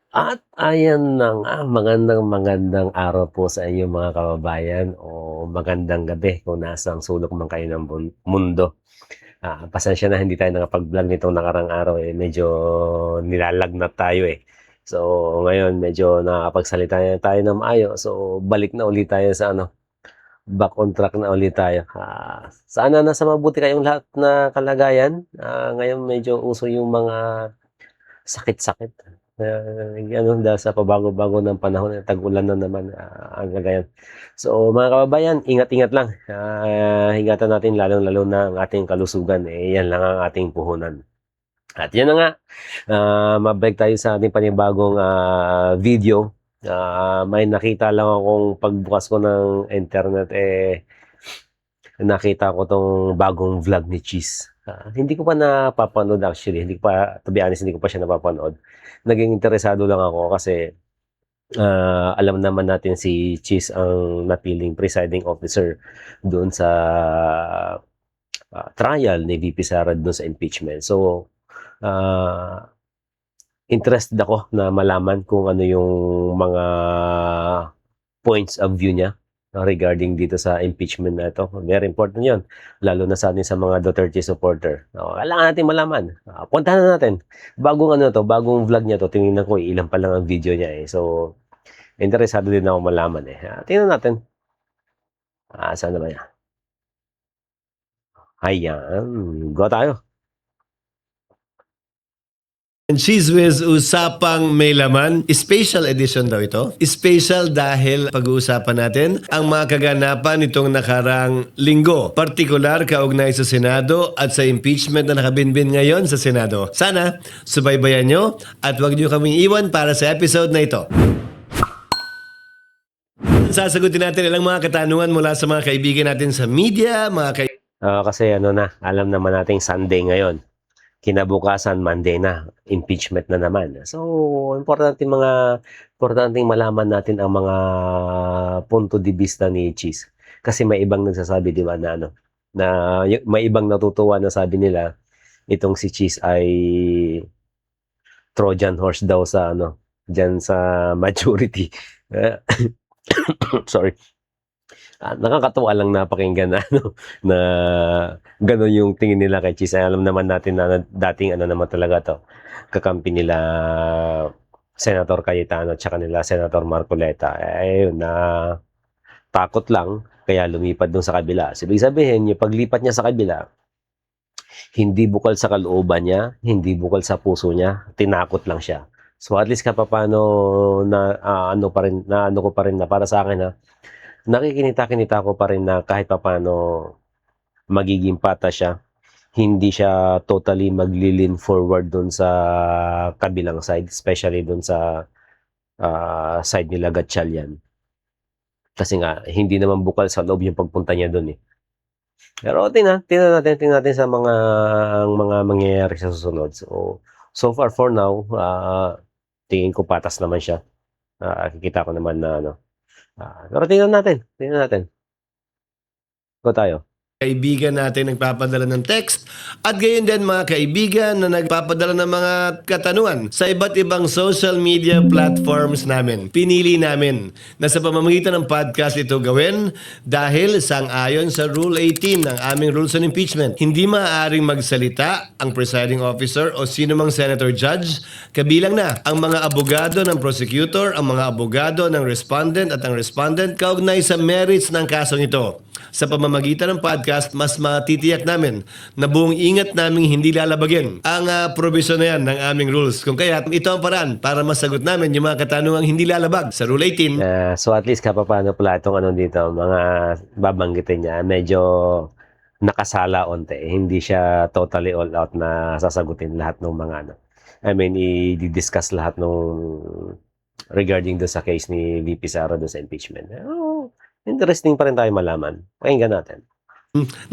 At ayan na nga, magandang araw po sa inyo mga kababayan o magandang gabi kung nasang sulok man kayo ng mundo. Pasensya na hindi tayo nakapag-vlog nitong nakarang araw, medyo nilalagnat tayo, eh. So, ngayon medyo nakakapagsalita na tayo ng maayos, so balik na ulit tayo sa ano, back on track na ulit tayo. Sana nasa mabuti kayong lahat na kalagayan. Ngayon medyo uso yung mga sakit-sakit, ano dahil sa pabago-bago ng panahon, tag-ulan na naman, ang kagayan. So mga kababayan, ingat-ingat lang, ingatan natin lalong-lalo na ang ating kalusugan, yan lang ang ating puhunan. At yan na nga, mabalik tayo sa ating panibagong, video. May nakita lang akong pagbukas ko ng internet, nakita ko 'tong bagong vlog ni Cheese. Hindi ko pa napapanood actually, hindi ko pa to be honest, hindi ko pa siya napapanood. Naging interesado lang ako kasi, alam naman natin si Cheese ang napiling presiding officer doon sa, trial ni VP Sara doon sa impeachment. So, ah, interested ako na malaman kung ano yung mga points of view niya regarding dito sa impeachment na ito. Very important 'yon, lalo na sa atin sa mga Duterte supporter. Kailangan natin malaman. Puntahan na natin. Bagong ano 'to, bagong vlog niya 'to. Tinignan ko, ilan pa lang ang video niya, eh. So, interesado din ako malaman, eh. Tingnan natin. Saan na ba 'yan? Ayan, go tayo. Cheese Whiz Usapang May Laman. Special edition daw ito. Special dahil pag-uusapan natin ang mga kaganapan nitong nakarang linggo. Partikular kaugnay sa Senado at sa impeachment na nakabinbin ngayon sa Senado. Sana subaybayan nyo at huwag nyo kaming iwan para sa episode na ito. Sasagutin natin ilang mga katanungan mula sa mga kaibigan natin sa media, Kasi ano na, alam naman nating Sunday ngayon. Kinabukasan Monday na, impeachment na naman. So, importanteng malaman natin ang mga punto de vista ni Cheese. Kasi may ibang nagsasabi, 'di ba, na ano, na may ibang natutuwa na sabi nila itong si Cheese ay Trojan horse daw sa ano, diyan sa majority. Sorry. Nakakatuwa lang na pakinggan na ano, na gano'n yung tingin nila kay Cheese. Alam naman natin na dating ano naman talaga 'to, kakampi nila Senator Cayetano at saka nila Senator Marcoleta. Ayun, takot lang kaya lumipat dun sa kabila. So, ibig sabihin yung paglipat niya sa kabila, hindi bukal sa kalooban niya, hindi bukal sa puso niya, tinakot lang siya. So, at least kahit papaano na, ano pa rin, na ano ko pa rin na para sa akin, nakikinita-kinita ko pa rin na kahit papaano magiging patas siya. Hindi siya totally magli-lean forward dun sa kabilang side, especially dun sa side nila Gatchalian. Kasi nga, hindi naman bukal sa loob yung pagpunta niya dun, eh. Pero tingnan natin sa mga mangyayari sa susunod. So far for now, tingin ko patas naman siya. Nakikita ko naman na ano, pero tingnan natin. Go tayo. kaibigan natin nagpapadala ng text at gayon din mga kaibigan na nagpapadala ng mga katanungan sa iba't ibang social media platforms namin. Pinili namin na sa pamamagitan ng podcast ito gawin dahil sang-ayon sa Rule 18 ng aming Rules on Impeachment. Hindi maaaring magsalita ang presiding officer o sino mang senator judge, kabilang na ang mga abogado ng prosecutor, ang mga abogado ng respondent at ang respondent kaugnay sa merits ng kasong ito. Sa pamamagitan ng podcast, mas matitiyak namin na buong ingat naming hindi lalabagin ang provision na yan ng aming rules. Kung kaya, ito ang paraan para masagot namin yung mga katanungang hindi lalabag sa Rule 18. So at least kapapano pala itong ano dito, mga babanggitin niya, medyo nakasala onte. Hindi siya totally all out na sasagutin lahat ng mga ano. I mean, i-discuss lahat nung regarding do sa case ni VP Sara do sa impeachment. Interesting pa rin tayo malaman. Pakinggan natin.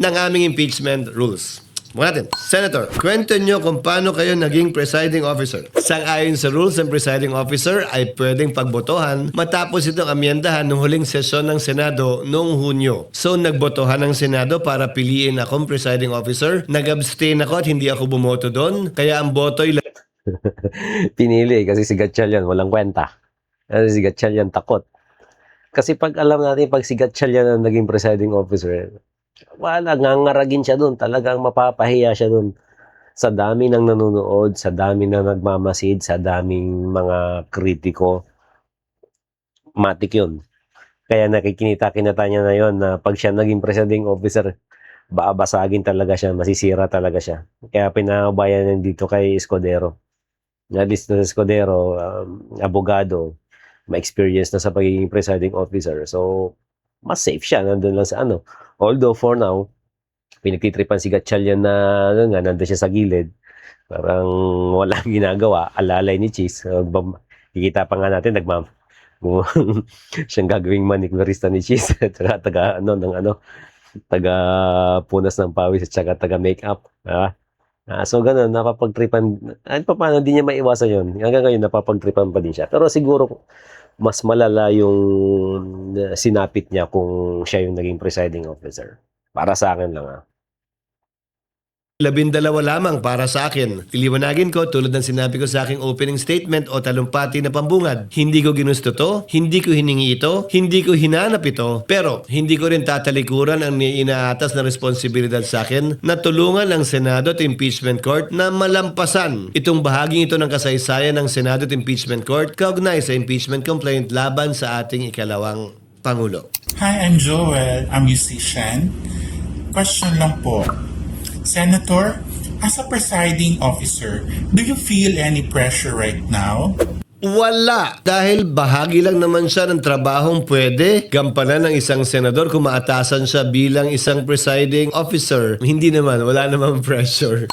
Ng aming impeachment rules. Muna natin. Senator, kwento nyo kung paano kayo naging presiding officer. Sang-ayon sa rules ng presiding officer ay pwedeng pagbotohan matapos itong amyendahan ng huling sesyon ng Senado noong Hunyo. So, nagbotohan ng Senado para piliin akong presiding officer. Nag-abstain ako at hindi ako bumoto doon. Kaya ang boto'y Pinili kasi si Gatchalian walang kwenta. Kasi si Gatchalian takot. Kasi pag alam natin, pag si Gatchalian ang naging presiding officer, wala, ngangaragin siya doon. Talagang mapapahiya siya doon. Sa dami ng nanonood, sa dami ng nagmamasid, sa daming mga kritiko, matik yun. Kaya nakikinita-kinata niya na yun na pag siya naging presiding officer, babasagin talaga siya, masisira talaga siya. Kaya pinabayan niya dito kay Escudero. At least na si Escudero, abogado, ma-experience na sa pagiging presiding officer. So, mas safe siya. Nandun lang sa ano. Although for now, pinagtitripan si Gatchalian na ano nga, nandun siya sa gilid. Parang walang ginagawa. Alalay ni Cheese. Kikita pa nga natin, siyang gagawing manicurista ni Cheese. Tsaka taga punas ng pawis at saka taga makeup. So ganun, napapagtripan. At paano, di niya maiwasan yun. Hanggang ngayon, napapagtripan pa din siya. Pero siguro, mas malala yung sinapit niya kung siya yung naging presiding officer. Para sa akin lang 12 lamang para sa akin. Iliwanagin ko tulad ng sinabi ko sa aking opening statement o talumpati na pambungad. Hindi ko ginusto to, hindi ko hiningi ito, hindi ko hinanap ito, pero hindi ko rin tatalikuran ang inaatas na responsibilidad sa akin na tulungan ang Senado at Impeachment Court na malampasan itong bahaging ito ng kasaysayan ng Senado at Impeachment Court kaugnay sa impeachment complaint laban sa ating ikalawang Pangulo. Hi, I'm Joel. I'm musician. Question lang po. Senator, as a presiding officer, do you feel any pressure right now? Wala. Dahil bahagi lang naman siya ng trabahong pwede gampanan ng isang senador kung maatasan siya bilang isang presiding officer. Hindi naman, wala namang pressure.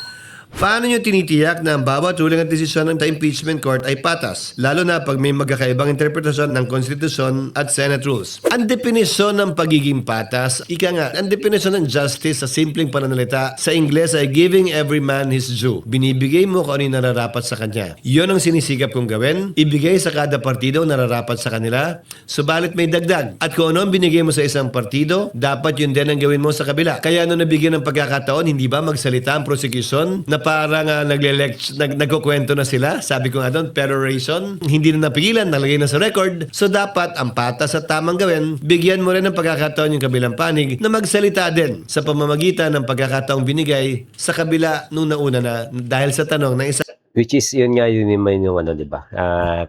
Paano nyo tinitiyak na ang bawat huling at desisyon ng impeachment court ay patas? Lalo na pag may magkakaibang interpretasyon ng konstitusyon at Senate rules. Ang definisyon ng pagiging patas, ika nga, ang definisyon ng justice sa simpleng pananalita sa Ingles ay giving every man his due. Binibigay mo kung ano yung nararapat sa kanya. Yun ang sinisikap kong gawin. Ibigay sa kada partido ang nararapat sa kanila. Subalit may dagdag. At kung ano ang binigay mo sa isang partido, dapat yun din ang gawin mo sa kabila. Kaya nung nabigyan ng pagkakataon, hindi ba magsalita ang prosecution na parang nagkukwento na sila. Sabi ko nga doon, peroration. Hindi na napigilan, nalagay na sa record. So dapat, ang patas at tamang gawin, bigyan mo rin ng pagkakataon yung kabilang panig na magsalita din sa pamamagitan ng pagkakataong binigay sa kabila nung nauna na dahil sa tanong ng isa. Which is, yun nga, yun naman yung ano, di ba?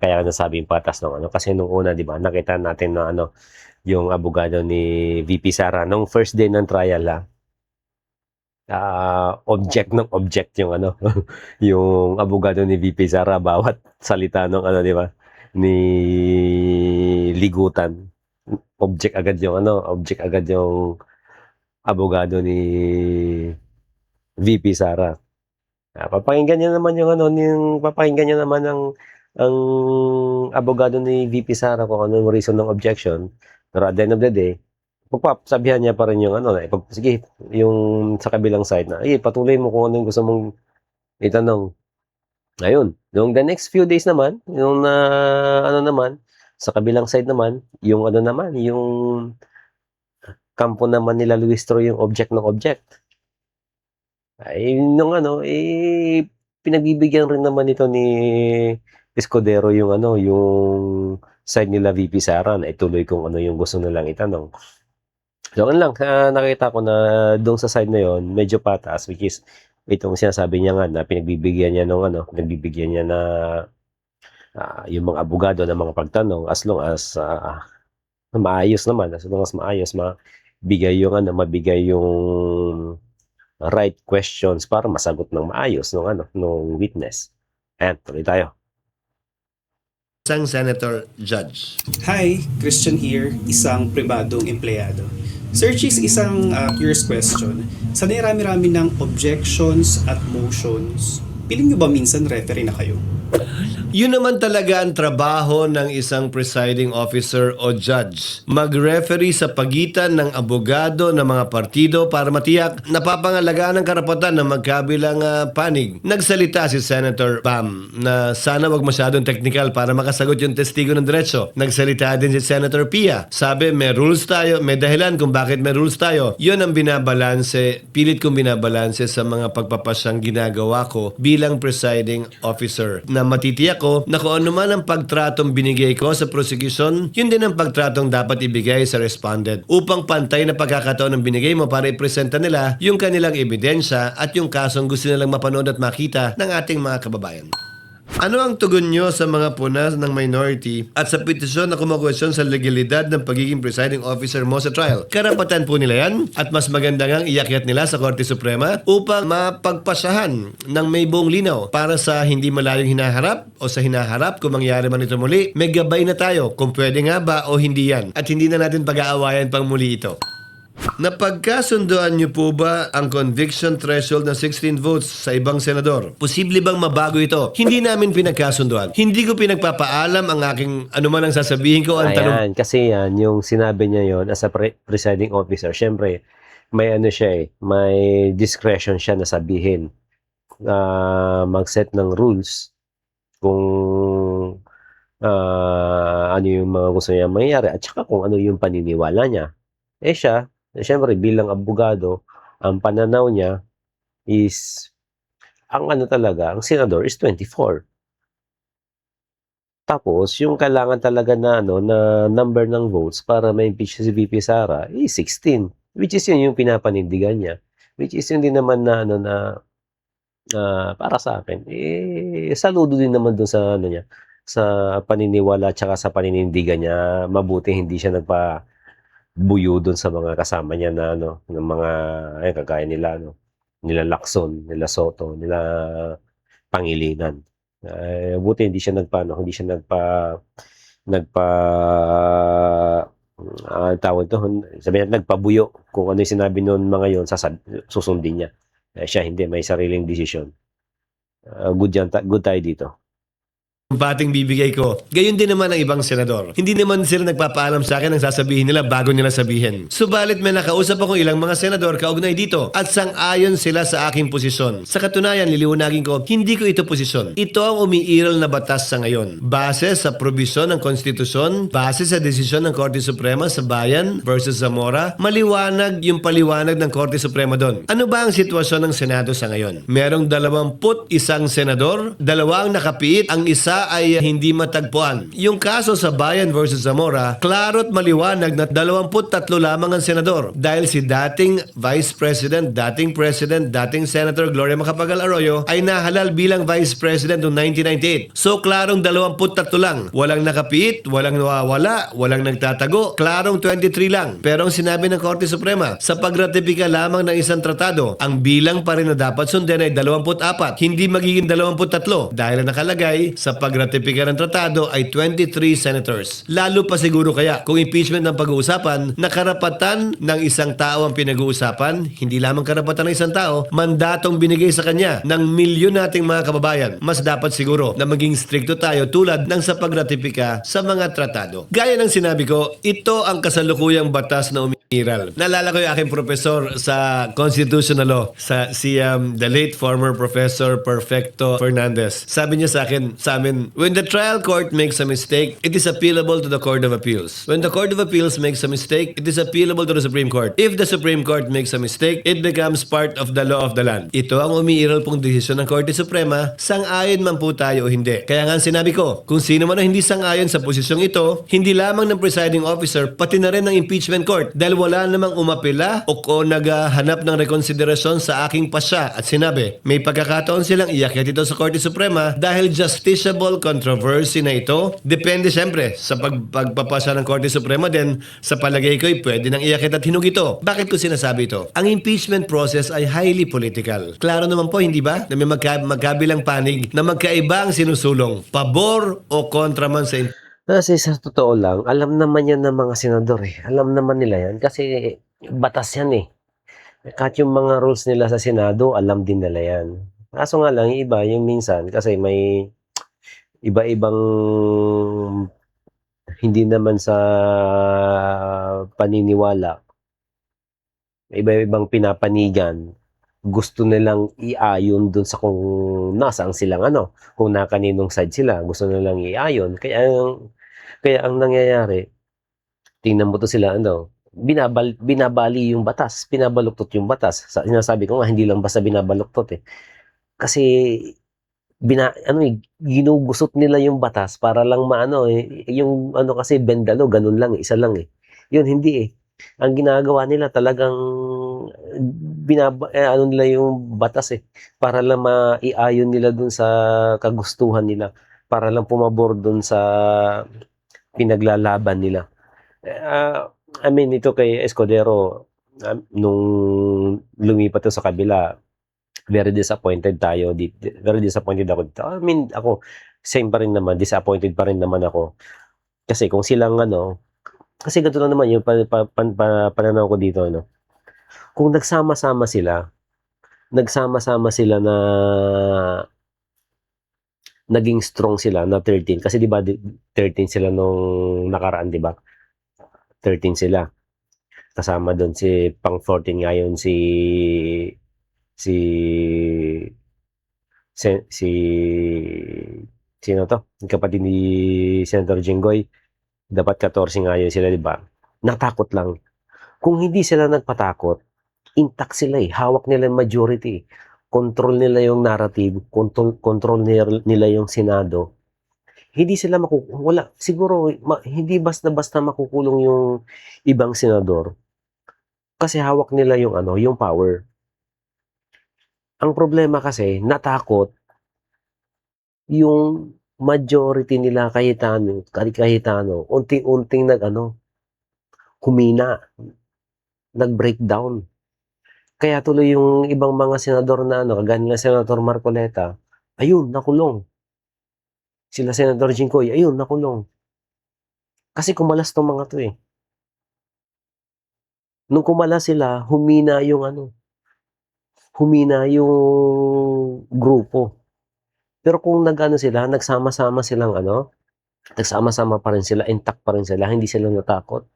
Kaya nasabi yung patas ng ano. Kasi nung una, di ba, nakita natin na ano, yung abogado ni VP Sara, nung first day ng trial, object yung ano, yung abogado ni VP Sara, bawat salita ng ano, di ba, ni Ligutan. Object agad yung abogado ni VP Sara. Papakinggan niya naman ang abogado ni VP Sara kung ano yung reason ng objection. Pero at the end of the day, sabihan niya pa rin yung ano, sige, yung sa kabilang side na, patuloy mo kung ano yung gusto mong itanong. Ayun, yung the next few days naman, yung sa kabilang side naman, yung kampo naman nila Luis Troy yung object ng object. Ay, pinagbibigyan rin naman ito ni Escudero yung side nila VP Sara na ituloy kung ano yung gusto nilang itanong. So, nakita ko na doon sa side na yon medyo patas, which is, itong sinasabi niya nga na pinagbibigyan niya na yung mga abogado ng mga pagtanong as long as maayos, mabigay yung right questions para masagot ng maayos nung witness. And tuloy tayo. Isang senator judge. Hi, Christian here, isang pribadong empleyado. Sir Cheese, isang curious question. Sa nirami-rami ng objections at motions, piling nyo ba minsan referee na kayo? Yun naman talaga ang trabaho ng isang presiding officer o judge. Mag-referee sa pagitan ng abogado ng mga partido para matiyak na papangalagaan ang karapatan ng magkabilang panig. Nagsalita si Senator Bam na sana wag masyadong technical para makasagot yung testigo ng diretso. Nagsalita din si Senator Pia. Sabi may rules tayo, may dahilan kung bakit may rules tayo. Yun ang binabalanse, pilit kong binabalanse sa mga pagpapasyang ginagawa ko bilang presiding officer na matitiyak ko na kung ano man ang pagtratong binigay ko sa prosecution, yun din ang pagtratong dapat ibigay sa respondent upang pantay na pagkakataon ang binigay mo para ipresenta nila yung kanilang ebidensya at yung kasong gusto nilang mapanood at makita ng ating mga kababayan. Ano ang tugon nyo sa mga punas ng minority at sa petisyon na kumukwestiyon sa legalidad ng pagiging presiding officer mo sa trial? Karapatan po nila yan at mas maganda ngang iakyat nila sa Korte Suprema upang mapagpasahan ng may buong linaw para sa hindi malayong hinaharap o sa hinaharap kung mangyari man ito muli. May gabay na tayo kung pwede nga ba o hindi yan at hindi na natin pag-aawayan pang muli ito. Napagkasunduan niyo po ba ang conviction threshold na 16 votes sa ibang senador? Posible bang mabago ito? Hindi namin pinagkasunduan. Hindi ko pinagpapaalam ang aking anuman ang sasabihin ko. Ang tanong, Ayan, kasi yan, yung sinabi niya yon as a presiding officer, syempre, may ano siya may discretion siya na sabihin, mag-set ng rules kung ano yung mga gusto niya mangyari at saka kung ano yung paniniwala niya. Siya, syempre bilang abogado, ang pananaw niya is, ang ano talaga, ang senador is 24. Tapos, yung kailangan talaga na, na number ng votes para ma-impeach si VP Sara is 16. Which is yun yung pinapanindigan niya. Which is yun din naman na, para sa akin, saludo din naman dun sa, niya, sa paniniwala at saka sa paninindigan niya. Mabuti hindi siya buyo doon sa mga kasama niya na ng mga kagaya nila nila Lacson, nila Soto, nila Pangilinan. Buti hindi siya tawag to, sabihin nagpabuyo kung ano yung sinabi noon mga yon susundin niya. Siya hindi, may sariling desisyon. Good tayo dito. pating bibigay ko. Gayon din naman ang ibang senador. Hindi naman sila nagpapaalam sa akin ang sasabihin nila bago nila sabihin. Subalit may nakausap akong ilang mga senador kaugnay dito at sang-ayon sila sa aking posisyon. Sa katunayan, liliwanagin ko, hindi ko ito posisyon. Ito ang umiiral na batas sa ngayon. Base sa probisyon ng konstitusyon, base sa desisyon ng Korte Suprema sa Bayan versus Zamora, maliwanag yung paliwanag ng Korte Suprema doon. Ano ba ang sitwasyon ng Senado sa ngayon? Merong 21 senador, 2 ang nakapiit, ang isa ay hindi matagpuan. Yung kaso sa Bayan versus Zamora, klaro't maliwanag na 23 lamang ang senador dahil si dating Vice President, dating President, dating Senator Gloria Macapagal Arroyo ay nahalal bilang Vice President noong 1998. So klarong 23 lang. Walang nakapiit, walang nawawala, walang nagtatago. Klarong 23 lang. Pero ang sinabi ng Korte Suprema, sa pagratipika lamang ng isang tratado, ang bilang pa rin na dapat sundin ay 24. Hindi magiging 23 dahil ang nakalagay sa pagratipika ng tratado ay 23 senators. Lalo pa siguro kaya kung impeachment ng pag-uusapan na karapatan ng isang tao ang pinag-uusapan, hindi lamang karapatan ng isang tao, mandatong binigay sa kanya ng milyon nating mga kababayan. Mas dapat siguro na maging stricto tayo tulad ng sa pagratipika sa mga tratado. Gaya ng sinabi ko, ito ang kasalukuyang batas na umiiral. Naalala ko yung aking professor sa constitutional law, the late former Professor Perfecto Fernandez. Sabi niya sa amin, when the trial court makes a mistake, it is appealable to the Court of Appeals. When the Court of Appeals makes a mistake, it is appealable to the Supreme Court. If the Supreme Court makes a mistake, it becomes part of the law of the land. Ito ang umiiral pong desisyon ng Korte Suprema, sang-ayon man po tayo o hindi. Kaya nga sinabi ko, kung sino man ang hindi sang-ayon sa posisyong ito, hindi lamang ng presiding officer, pati na rin ng impeachment court. Dahil wala namang umapila o naghahanap ng rekonsiderasyon sa aking pasya at sinabi, may pagkakataon silang iakyat ito sa Korte Suprema dahil justiciable controversy na ito. Depende siyempre sa pagpapasa ng Korte Suprema din, sa palagay ko ay pwede nang iakyat at hinug ito. Bakit ko sinasabi ito? Ang impeachment process ay highly political. Klaro naman po, hindi ba? Na may magkabilang panig na magkaiba ang sinusulong. Pabor o kontra man sa Kasi sa totoo lang, alam naman yan ng mga senador Alam naman nila yan kasi batas yan Kahit yung mga rules nila sa Senado, alam din nila yan. Kaso nga lang, yung iba, yung minsan, kasi may iba-ibang hindi naman sa paniniwala, iba-ibang pinapanigan, gusto nilang iayon dun sa kung nasaan silang ano, kung na kaninong side sila, gusto nilang iayon. Kaya ang nangyayari, tingnan mo 'to sila ano, binabali yung batas, binabaluktot yung batas. Sinasabi ko nga hindi lang basta binabaluktot, eh. Kasi ginugusot nila yung batas para lang maano, eh, yung ano kasi bendalo gano'n lang, isa lang, eh. Yun hindi, eh. Ang ginagawa nila talagang ano nila yung batas, eh, para lang maiayon nila dun sa kagustuhan nila, para lang pumabor dun sa pinaglalaban nila. I mean ito kay Escudero, nung lumipat 'to sa kabila, very disappointed tayo very disappointed ako dito. I mean ako, same pa rin naman, disappointed pa rin naman ako. Kasi kung silang ano, kasi ganito lang naman yung pananaw ko dito ano, kung nagsama-sama sila na naging strong sila na 13 kasi 'di ba 13 sila nung nakaraan 'di ba? 13 sila. Kasama do'n si pang 14 nga 'yun si si sino 'to, yung kapatid ni Senator Jinggoy, dapat 14 nga 'yun sila 'di ba? Natakot lang. Kung hindi sila nagpatakot, intact sila, eh, hawak nila yung majority, eh. Control nila yung narrative, control nila yung Senado. Hindi sila wala siguro hindi basta-basta makukulong yung ibang senador kasi hawak nila yung ano, yung power. Ang problema kasi natakot yung majority nila Cayetano unti-unting nag-ano, humina, nag-breakdown. Kaya tuloy yung ibang mga senador na ano, kagaya nila Senator Marcoleta, ayun nakulong. Sila Senator Jinggoy, ayun nakulong. Kasi kumalas 'tong mga 'to, eh. Nung kumalas sila, humina yung grupo. Pero kung nag-ano sila, nagsama-sama silang ano, nagsama-sama pa rin sila, intact pa rin sila, hindi sila natakot.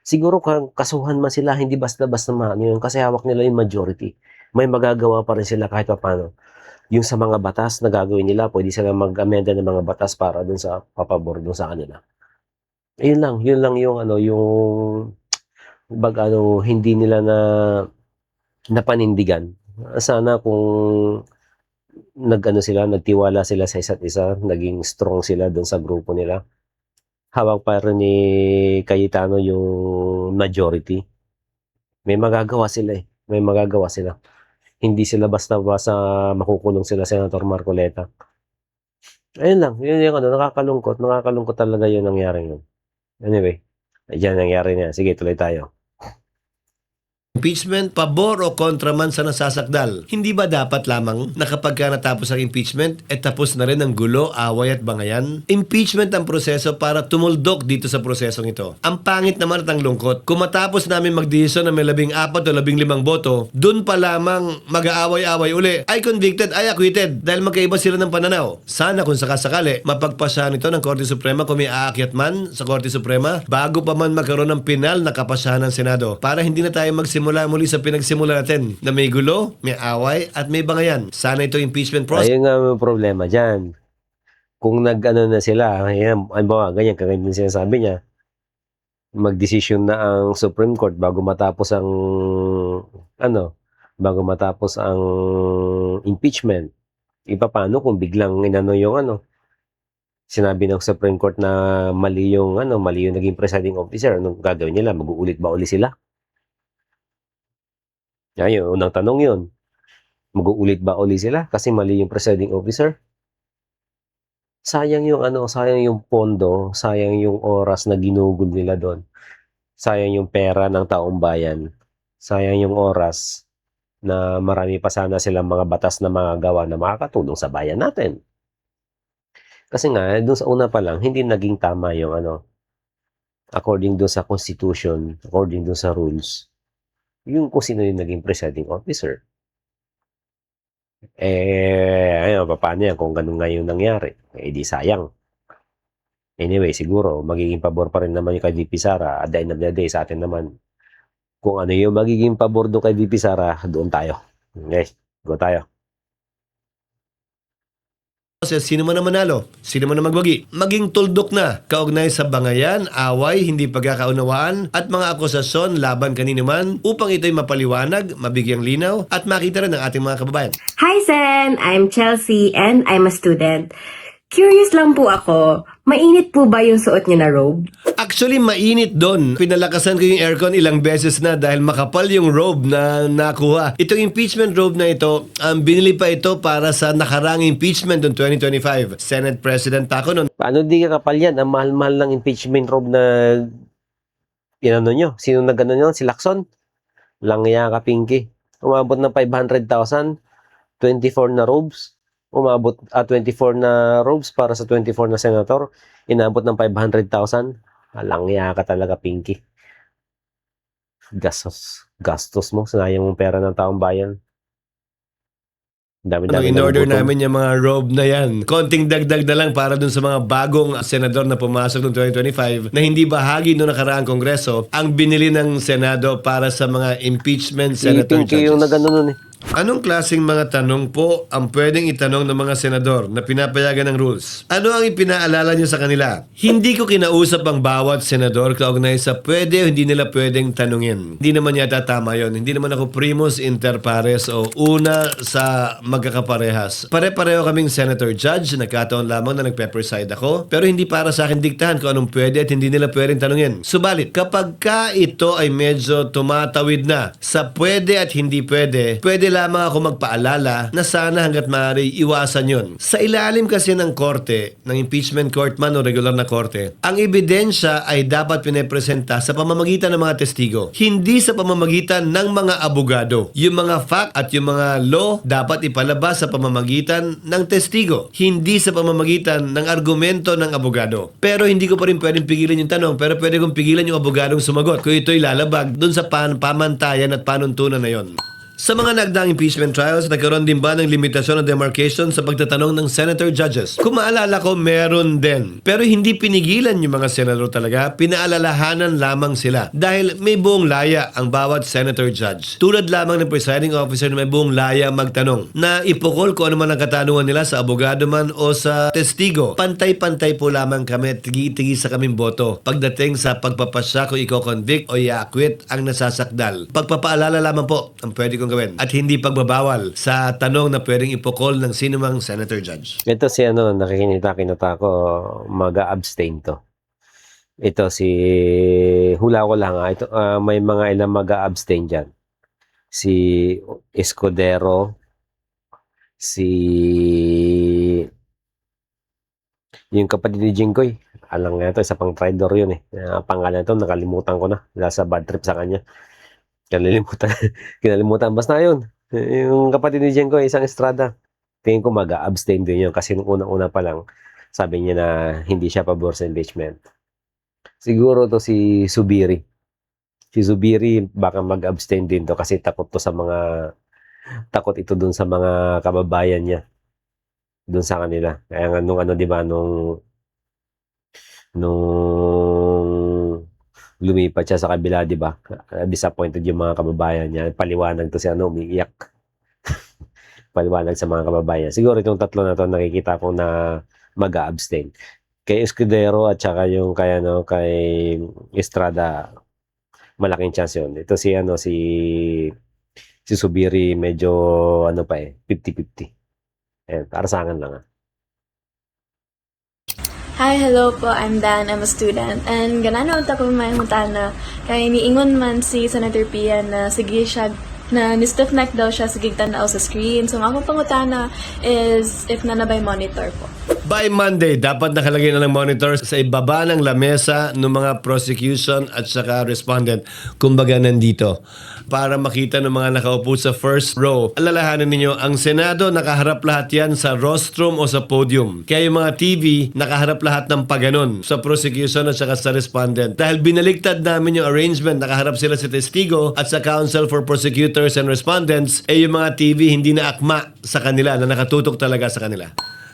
Siguro kasuhan man sila, hindi basta-basta maano yun kasi hawak nila yung majority. May magagawa pa rin sila kahit papaano. Yung sa mga batas na gagawin nila, pwede silang mag-amenda ng mga batas para dun sa papabor dun sa kanila. Yun lang yung ano, yung ano, hindi nila napanindigan. Sana kung nagtiwala sila sa isa't isa, naging strong sila dun sa grupo nila. Hawak pa rin ni Cayetano yung majority. May magagawa sila, eh. May magagawa sila. Hindi sila basta-basta makukulong sila Senator Marcoleta. Ayun lang, yun yung ano, nakakalungkot talaga yung nangyaring yun. Anyway, ayan nangyari na. Sige, tuloy tayo. Impeachment, pabor o kontra man sa nasasakdal. Hindi ba dapat lamang na kapag ka natapos ang impeachment, tapos na rin ang gulo, away at bangayan? Impeachment ang proseso para tumuldok dito sa prosesong ito. Ang pangit naman at ang lungkot, kung matapos namin magdesisyon na may 14 o 15 boto, dun pa lamang mag-aaway-away uli. Ay convicted, ay acquitted dahil magkaiba sila ng pananaw. Sana kung sakasakali, mapagpasahan ito ng Korte Suprema kung may aakyat man sa Korte Suprema bago pa man magkaroon ng pinal na kapasahan ng Senado para hindi na tayo magsimula muli sa pinagsimula natin na may gulo, may away, at may bangayan. Sana ito impeachment process. Ayun nga yung problema dyan. Kung nag-ano na sila, ayan, ganyan, kagaya yung sinasabi niya, magdesisyon na ang Supreme Court bago matapos ang impeachment. Paano kung biglang sinabi ng Supreme Court na mali yung naging presiding officer, anong gagawin nila? Mag-uulit ba uli sila? Ayun, unang tanong yun. Mag-uulit ba uli sila kasi mali yung presiding officer? Sayang yung pondo, sayang yung oras na ginugol nila doon. Sayang yung pera ng taong bayan. Sayang yung oras na marami pa sana silang mga batas na magagawa na makakatulong sa bayan natin. Kasi nga, doon sa una pa lang, hindi naging tama yung according doon sa Constitution, according doon sa rules, yung kung sino yung naging presiding officer. Ayun, paano yan kung ganun nga yung nangyari? Di sayang. Anyway, siguro, magiging pabor pa rin naman yung kay VP Sara. At the end of the day, sa atin naman, kung ano yung magiging pabor doon kay VP Sara, doon tayo. Okay, go tayo. Kasi sino man ang manalo, sino man ang magwagi, maging tuldok na kaugnay sa bangayan, away, hindi pagkakaunawaan at mga akusasyon laban kanino man upang ito'y mapaliwanag, mabigyang linaw at makita rin ng ating mga kababayan. Hi, Sen! I'm Chelsea and I'm a student. Curious lang po ako, mainit po ba yung suot niyo na robe? Actually, mainit doon. Pinalakasan ko yung aircon ilang beses na dahil makapal yung robe na nakuha. Itong impeachment robe na ito, binili pa ito para sa nakarang impeachment noong 2025. Senate President pa ako noon. Paano di kakapal yan? Ang mahal-mahal ng impeachment robe na inano nyo? Sino na gano'n yun? Si Lacson? Langya ka, Pinky. Umabot ng 500,000. 24 na robes. Umabot 24 na robes para sa 24 na senator. Inabot ng 500,000. Langya ka talaga, Pinky. Gastos mo. Sinayang mong pera ng taong bayan. Dami-dami In-order nagugutom. namin yung mga robe na yan. Konting dagdag na lang para dun sa mga bagong senador na pumasok noong 2025 na hindi bahagi noong nakaraang kongreso ang binili ng Senado para sa mga impeachment Si senator Pinky yung judges. nagano nun eh. Anong klaseng mga tanong po ang pwedeng itanong ng mga senador na pinapayagan ng rules? Ano ang ipinaalala niyo sa kanila? Hindi ko kinausap ang bawat senador kaugnay sa pwede o hindi nila pwedeng tanungin. Hindi naman yata tama yon. Hindi naman ako primus inter pares o una sa magkakaparehas. Pare-pareho kaming senator judge, nagkataon lamang na nagpe-preside ako, pero hindi para sa akin diktahan kung anong pwede at hindi nila pwedeng tanungin. Subalit, kapag ka ito ay medyo tumatawid na sa pwede at hindi pwede, pwede lamang ako magpaalala na sana hanggat maaari iwasan yun. Sa ilalim kasi ng korte, ng impeachment court man o regular na korte, ang ebidensya ay dapat pinepresenta sa pamamagitan ng mga testigo, hindi sa pamamagitan ng mga abogado. Yung mga fact at yung mga law dapat ipalabas sa pamamagitan ng testigo, hindi sa pamamagitan ng argumento ng abogado. Pero hindi ko pa rin pwedeng pigilan yung tanong, pero pwede kong pigilan yung abogadong sumagot kung ito'y lalabag dun sa pamantayan at panuntunan na yon. Sa mga nagdaang impeachment trials, nagkaroon din ba ng limitasyon o demarcation sa pagtatanong ng senator judges? Kung maalala ko, meron din. Pero hindi pinigilan yung mga senador talaga, pinaalalahanan lamang sila. Dahil may buong laya ang bawat senator judge. Tulad lamang ng presiding officer na may buong laya magtanong, na ipukol kung ano man ang katanungan nila sa abogado man o sa testigo. Pantay-pantay po lamang kami at tigi-tigi sa kaming boto pagdating sa pagpapasya kung i-convict o i-acquit ang nasasakdal. Pagpapaalala lamang po ang pwede kong gawin at hindi pagbabawal sa tanong na pwedeng ipukol ng sinumang senator judge. Ito si nakikinita ko, mag-abstain to. Ito si, hula ko lang ito, may mga ilang mag-abstain dyan. Si Escudero, yung kapatid ni Jinggoy. Alam nga ito, isa pang traitor yun eh. Pangalan ito, nakalimutan ko na. Nasa bad trip sa kanya. Kinalimutan. Basta yun. Yung kapatid ni Jinggoy, isang Estrada. Tingin ko mag-abstain din yun kasi nung unang-una pa lang, sabi niya na hindi siya pabor sa impeachment. Siguro to si Zubiri. Si Zubiri baka mag-abstain din to kasi takot ito dun sa mga kababayan niya. Dun sa kanila. Kaya nga nung di ba, nung lumipat siya sa kabila, di ba? Disappointed yung mga kababayan niya. Paliwanag to si umiiyak. Paliwanag sa mga kababayan. Siguro itong tatlo na to nakikita ko na mag-abstain. Kay Escudero at saka yung kay Estrada, malaking chance yun. Ito si Zubiri medyo 50-50. Ayan, para sa akin lang. Hi, hello po. I'm Dan. I'm a student. And gananood ako may mutana. Kaya niingon man si Senator Pia na sige siya na ni-stiff neck daw siya sige tanaw sa screen. So, ang akong pangutana is if nanabay monitor po. By Monday, dapat nakalagay na ng monitor sa ibaba ng lamesa ng mga prosecution at saka respondent. Kumbaga nandito. Para makita ng mga nakaupo sa first row. Alalahanin ninyo, ang Senado nakaharap lahat yan sa rostrum o sa podium. Kaya yung mga TV, nakaharap lahat ng paganon sa prosecution at saka sa respondent. Dahil binaliktad namin yung arrangement, nakaharap sila sa testigo at sa Council for Prosecutors and Respondents, yung mga TV hindi na akma sa kanila, na nakatutok talaga sa kanila.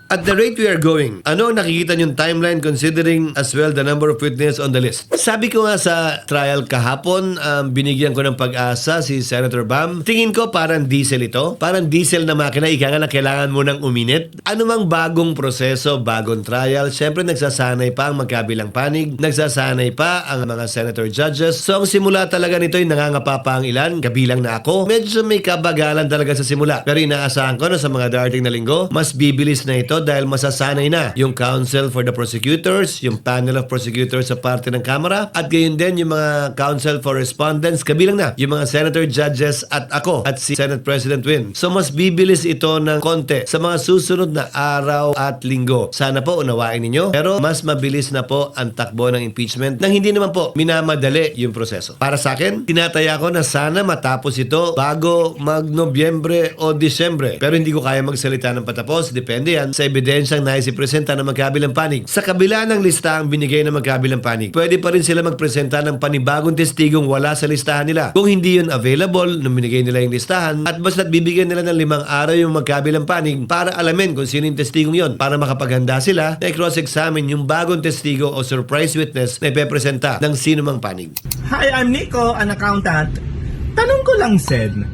At the rate we are going, ano ang nakikita niyong timeline considering as well the number of witnesses on the list? Sabi ko nga sa trial kahapon, binigyan ko ng pag-asa si Senator Bam. Tingin ko parang diesel ito. Parang diesel na makina, ika nga na kailangan mo ng uminit. Ano mang bagong proseso, bagong trial, syempre nagsasanay pa ang magkabilang panig, nagsasanay pa ang mga senator judges. So ang simula talaga nito ay nangangapa pa ang ilan, kabilang na ako. Medyo may kabagalan talaga sa simula. Pero inaasahan ko na sa mga darating na linggo, mas bibilis na ito dahil masasanay na yung Council for the Prosecutors, yung panel of prosecutors sa parte ng Kamara, at gayon din yung mga Council for Respondents, kabilang na yung mga senator judges at ako at si Senate President Win. So mas bibilis ito ng konti sa mga susunod na araw at linggo. Sana po unawain ninyo, pero mas mabilis na po ang takbo ng impeachment nang hindi naman po minamadali yung proseso. Para sa akin, tinataya ko na sana matapos ito bago mag-Nobyembre o Disyembre. Pero hindi ko kaya magsalita ng patapos. Depende yan sa ebidensyang naisipresenta ng magkabilang panig. Sa kabila ng listahang binigay ng magkabilang panig, pwede pa rin sila magpresenta ng panibagong testigong wala sa listahan nila. Kung hindi yun available nung binigay nila yung listahan, at basta't bibigyan nila ng 5 araw yung magkabilang panig para alamin kung sino yung testigong yun, para makapaghanda sila na i-cross-examine yung bagong testigo o surprise witness na ipepresenta ng sino mang panig. Hi, I'm Nico, an accountant. Tanong ko lang, Sen,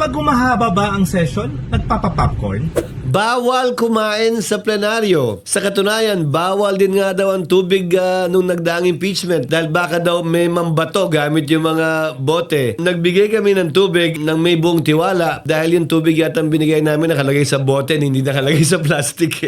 pag umahaba ba ang session, nagpapa-popcorn? Bawal kumain sa plenaryo. Sa katunayan, bawal din nga daw ang tubig nung nagdaang impeachment dahil baka daw may mambato gamit yung mga bote. Nagbigay kami ng tubig nang may buong tiwala dahil yung tubig yata ang binigay namin nakalagay sa bote, hindi nakalagay sa plastic.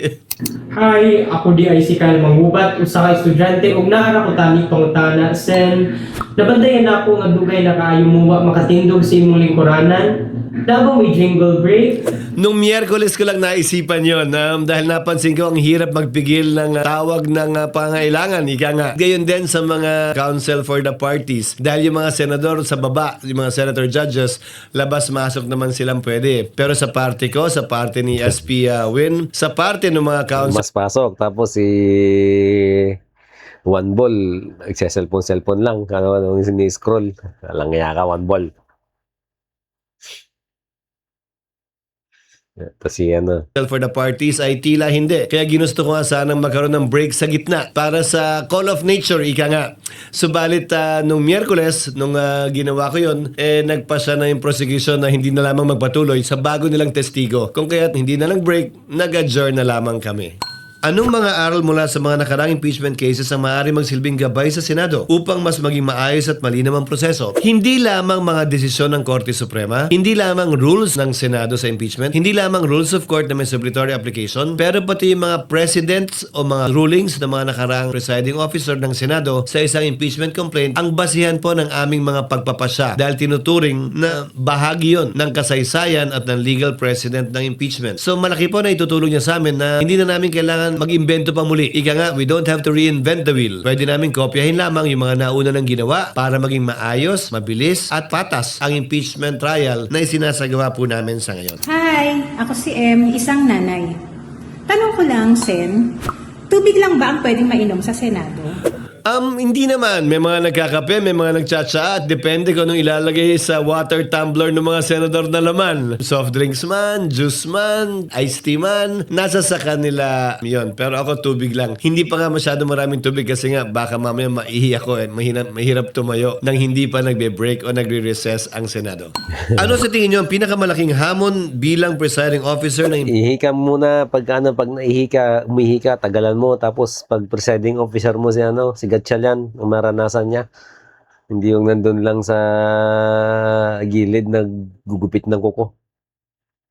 Hi, ako di ay si Kyle Mangubat, usa ka estudyante ug naara ko tani pangutana sen. Nabandayan na ako nga dugay na kaayo mo makatindog sa imong lingkuranan. Dabaw may jingle break. Nung Miyerkules ko lang naisipan yon dahil napansin ko ang hirap magpigil ng tawag ng pangailangan. Ika nga. Gayon din sa mga council for the parties. Dahil yung mga senador sa baba, yung mga senator judges, labas-masok naman silang pwede. Pero sa party ko, sa party ni SP Win, sa party ng mga council Mas pasok. Tapos si One Ball, nagse-cellphone lang. Ano, ni-scroll. Alang nga ka, One Ball. Tapos si ano. for the parties ay tila hindi. Kaya ginusto ko nga sanang magkaroon ng break sa gitna para sa call of nature, ika nga. Subalit nung Miyerkules, nung ginawa ko yun, nagpasya na yung prosecution na hindi na lamang magpatuloy sa bago nilang testigo. Kung kaya't hindi na lang break, nag-adjourn na lamang kami. Anong mga aral mula sa mga nakarang impeachment cases ang maaari magsilbing gabay sa Senado upang mas maging maayos at malinaw ang proseso? Hindi lamang mga desisyon ng Korte Suprema, hindi lamang rules ng Senado sa impeachment, hindi lamang rules of court na may subletory application, pero pati yung mga precedents o mga rulings ng mga nakarang presiding officer ng Senado sa isang impeachment complaint ang basihan po ng aming mga pagpapasya dahil tinuturing na bahagi yon ng kasaysayan at ng legal precedent ng impeachment. So malaki po na itutulong niya sa amin na hindi na namin kailangan mag-imbento pa muli. Ika nga, we don't have to reinvent the wheel. Pwede namin kopyahin lamang yung mga nauna ng ginawa para maging maayos, mabilis, at patas ang impeachment trial na isinasagawa po namin sa ngayon. Hi, ako si M, isang nanay. Tanong ko lang, Sen, tubig lang ba ang pwedeng mainom sa Senado? Hindi naman. May mga nagkakape, may mga nagtsatsa at depende kung anong ilalagay sa water tumbler ng mga senador na laman. Soft drinks man, juice man, iced tea man, nasa sa kanila yon. Pero ako tubig lang. Hindi pa nga masyado maraming tubig kasi nga baka mamaya maihi ako mahirap tumayo nang hindi pa nagbe-break o nagre-recess ang Senado. Ano sa tingin nyo ang pinakamalaking hamon bilang presiding officer na Ihi ka muna pag naihi ka, umihi ka, tagalan mo. Tapos pag presiding officer mo si Gatchalian, ang maranasan niya. Hindi yung nandun lang sa gilid naggugupit ng kuko.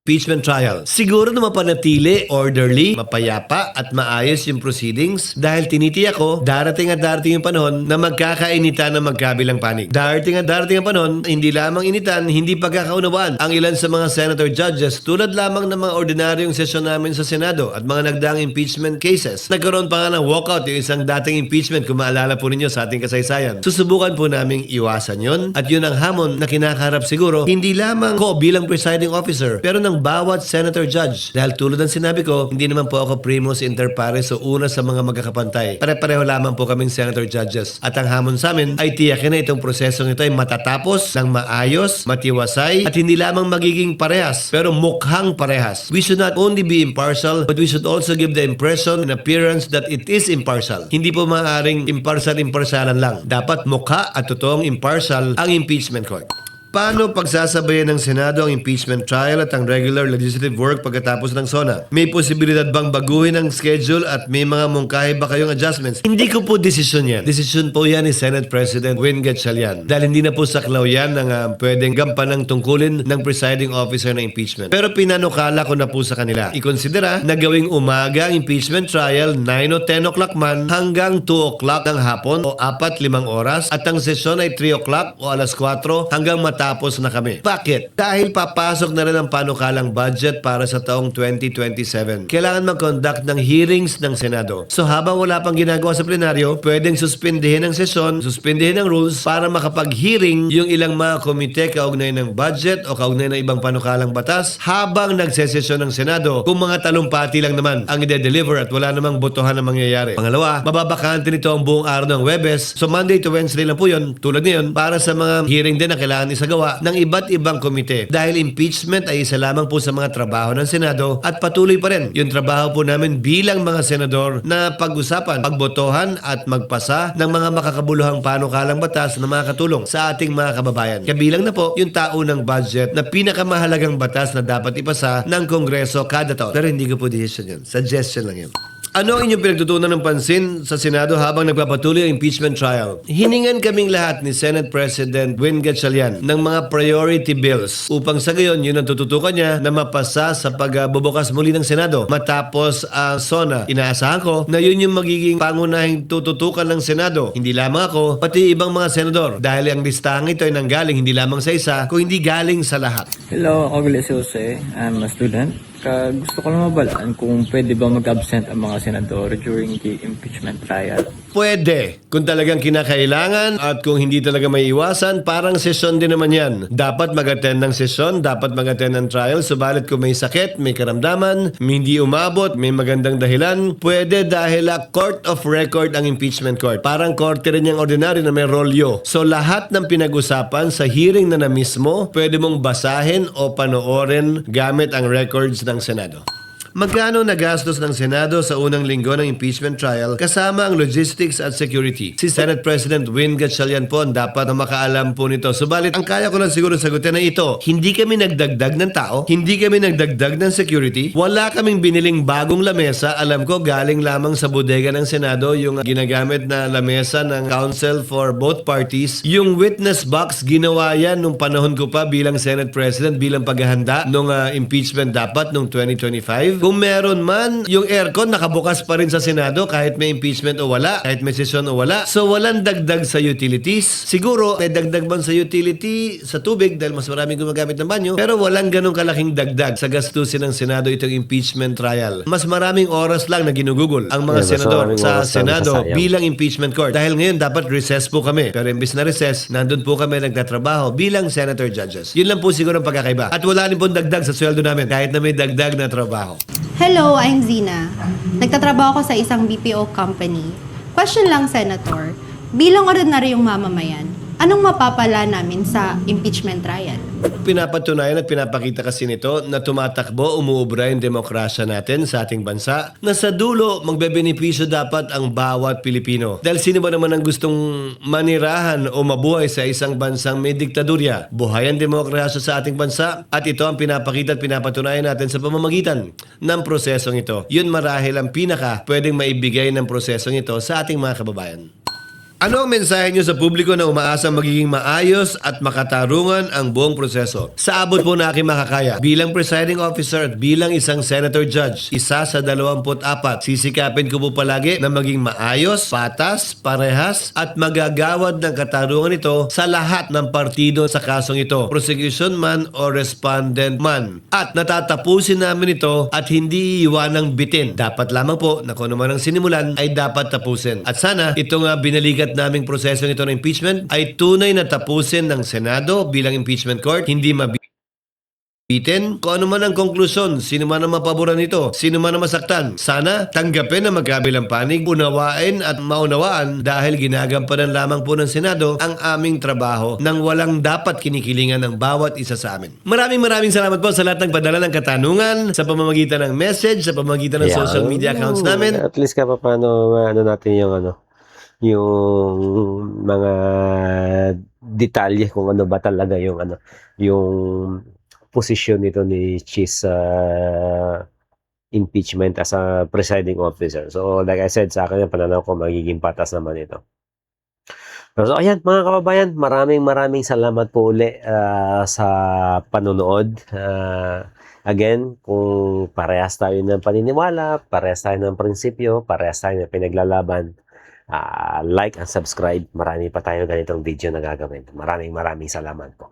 impeachment trial. Siguro na mapanatili, orderly, mapayapa at maayos yung proceedings dahil tinitiyak ko darating at darating yung panahon na magkakainitan ng magkabilang panig. Darating at darating ang panahon, hindi lamang initan, hindi pagkakaunawaan ang ilan sa mga senator judges tulad lamang ng mga ordinaryong sesyon namin sa Senado at mga nagdaang impeachment cases. Nagkaroon pa nga ng walkout yung isang dating impeachment kung maalala po ninyo sa ating kasaysayan. Susubukan po naming iwasan yon at yun ang hamon na kinakaharap siguro hindi lamang ko bilang presiding officer pero ng bawat senator judge. Dahil tulad ng sinabi ko, hindi naman po ako primus inter pares o una sa mga magkakapantay. Pare-pareho lamang po kaming senator judges. At ang hamon sa amin ay tiyakin na itong prosesong ito ay matatapos ng maayos, matiwasay at hindi lamang magiging parehas pero mukhang parehas. We should not only be impartial but we should also give the impression and appearance that it is impartial. Hindi po maaaring impartial-impartialan lang. Dapat mukha at totoong impartial ang impeachment court. Paano pagsasabayan ng Senado ang impeachment trial at ang regular legislative work pagkatapos ng SONA? May posibilidad bang baguhin ang schedule at may mga mungkahi ba kayong adjustments? Hindi ko po desisyon yan. Desisyon po yan ni Senate President Win Gatchalian. Dahil hindi na po saklaw yan ng pwedeng gampanang tungkulin ng presiding officer ng impeachment. Pero pinanukala ko na po sa kanila. Ikonsidera na gawing umaga ang impeachment trial 9 o 10 o'clock man hanggang 2 o'clock ng hapon o 4-5 oras at ang sesyon ay 3 o'clock o alas 4 hanggang tapos na kami. Bakit? Dahil papasok na rin ang panukalang budget para sa taong 2027. Kailangan mag-conduct ng hearings ng Senado. So habang wala pang ginagawa sa plenaryo, pwedeng suspindihin ang sesyon, suspindihin ang rules para makapag-hearing yung ilang mga komite kaugnay ng budget o kaugnay ng ibang panukalang batas habang nagsesesyon ng Senado kung mga talumpati lang naman ang ide-deliver at wala namang botohan na mangyayari. Pangalawa, mababakante nito ang buong araw ng Webes. So Monday to Wednesday lang po yun, tulad ngayon, para sa mga hearing din na kailangan isagawa ng iba't ibang komite. Dahil impeachment ay isa lamang po sa mga trabaho ng Senado at patuloy pa rin yung trabaho po namin bilang mga senador na pag-usapan, pagbotohan at magpasa ng mga makakabuluhang panukalang batas na makakatulong sa ating mga kababayan. Kabilang na po yung taunang budget na pinakamahalagang batas na dapat ipasa ng Kongreso kada taon. Pero hindi ko po decision yun. Suggestion lang yun. Ano ang inyong pinagtutunan ng pansin sa Senado habang nagpapatuloy ang impeachment trial? Hiningan kaming lahat ni Senate President Win Gatchalian ng mga priority bills upang sa gayon yun ang tututukan niya na mapasa sa pagbubukas muli ng Senado. Matapos ang SONA, inaasahan ko na yun yung magiging pangunahing tututukan ng Senado. Hindi lamang ako, pati ibang mga senador. Dahil ang listahan ito ay nanggaling hindi lamang sa isa, kung hindi galing sa lahat. Hello, ako Gilles Jose. I'm a student. Gusto ko lang mabalaan kung pwede ba mag-absent ang mga senador during the impeachment trial. Pwede. Kung talagang kinakailangan at kung hindi talaga may iwasan, parang sesyon din naman yan. Dapat mag-attend ng sesyon, dapat mag-attend ng trial. Subalit kung may sakit, may karamdaman, hindi umabot, may magandang dahilan, pwede dahil court of record ang impeachment court. Parang korte rin yung ordinaryo na may rolyo. So lahat ng pinag-usapan sa hearing na mismo, pwede mong basahin o panoorin gamit ang records ng Senado. Magkano nagastos ng Senado sa unang linggo ng impeachment trial kasama ang logistics at security? Si Senate President Win Gatchalian po ang dapat na makaalam po nito. Subalit, ang kaya ko lang siguro sagutin na ito, hindi kami nagdagdag ng tao, hindi kami nagdagdag ng security, wala kaming biniling bagong lamesa. Alam ko, galing lamang sa bodega ng Senado yung ginagamit na lamesa ng Council for both parties. Yung witness box, ginawa yan nung panahon ko pa bilang Senate President, bilang paghahanda nung impeachment dapat nung 2025. Kung meron man, yung aircon nakabukas pa rin sa Senado kahit may impeachment o wala, kahit may session o wala. So walang dagdag sa utilities. Siguro may dagdag man sa utility, sa tubig dahil mas maraming gumagamit ng banyo, pero walang ganong kalaking dagdag sa gastusin ng Senado itong impeachment trial. Mas maraming oras lang na ginugugol ang mga senador sa Senado bilang impeachment court. Dahil ngayon dapat recess po kami. Pero imbis na recess, nandun po kami nagtatrabaho bilang senator judges. Yun lang po siguro ang pagkakaiba. At wala rin pong dagdag sa sweldo namin kahit na may dagdag na trabaho. Hello, I'm Zina. Nagtatrabaho ako sa isang BPO company. Question lang, Senator. Bilang ordinaryong mamamayan, anong mapapala namin sa impeachment trial? Pinapatunayan at pinapakita kasi nito na tumatakbo, umuubra yung demokrasya natin sa ating bansa na sa dulo magbebenepisyo dapat ang bawat Pilipino. Dahil sino ba naman ang gustong manirahan o mabuhay sa isang bansang may diktadurya? Buhay ang demokrasya sa ating bansa at ito ang pinapakita at pinapatunayan natin sa pamamagitan ng prosesong ito. Yun marahil ang pinaka pwedeng maibigay ng prosesong ito sa ating mga kababayan. Ano ang mensahe nyo sa publiko na umaasang magiging maayos at makatarungan ang buong proseso? Sa abot po na aking makakaya, bilang presiding officer at bilang isang senator judge, isa sa 24, sisikapin ko po palagi na maging maayos, patas, parehas at magagawad ng katarungan ito sa lahat ng partido sa kasong ito, prosecution man o respondent man. At natatapusin namin ito at hindi iiwanang bitin. Dapat lamang po na kung ano man ang sinimulan ay dapat tapusin. At sana ito nga binalikat naming proseso nito ng impeachment ay tunay na tapusin ng Senado bilang impeachment court, hindi mabitin. Kung ano man ang konklusyon, sino man ang mapaboran nito, sino man ang masaktan, sana tanggapin ang magkabilang panig, unawain at maunawaan dahil ginagampanan lamang po ng Senado ang aming trabaho nang walang dapat kinikilingan ng bawat isa sa amin. Maraming salamat po sa lahat ng padala ng katanungan sa pamamagitan ng message, sa pamamagitan ng social media accounts namin. At least ka pa paano ano natin yung mga detalye kung ano ba talaga yung posisyon nito ni Cheese sa impeachment as a presiding officer. So like I said, sa akin yung pananaw ko magiging patas naman ito. So ayan mga kababayan, maraming salamat po uli sa panonood. Again, kung parehas tayo ng paniniwala, parehas tayo ng prinsipyo, parehas tayo ng pinaglalaban, like and subscribe. Marami pa tayo ganitong video na gagawin. Maraming salamat po.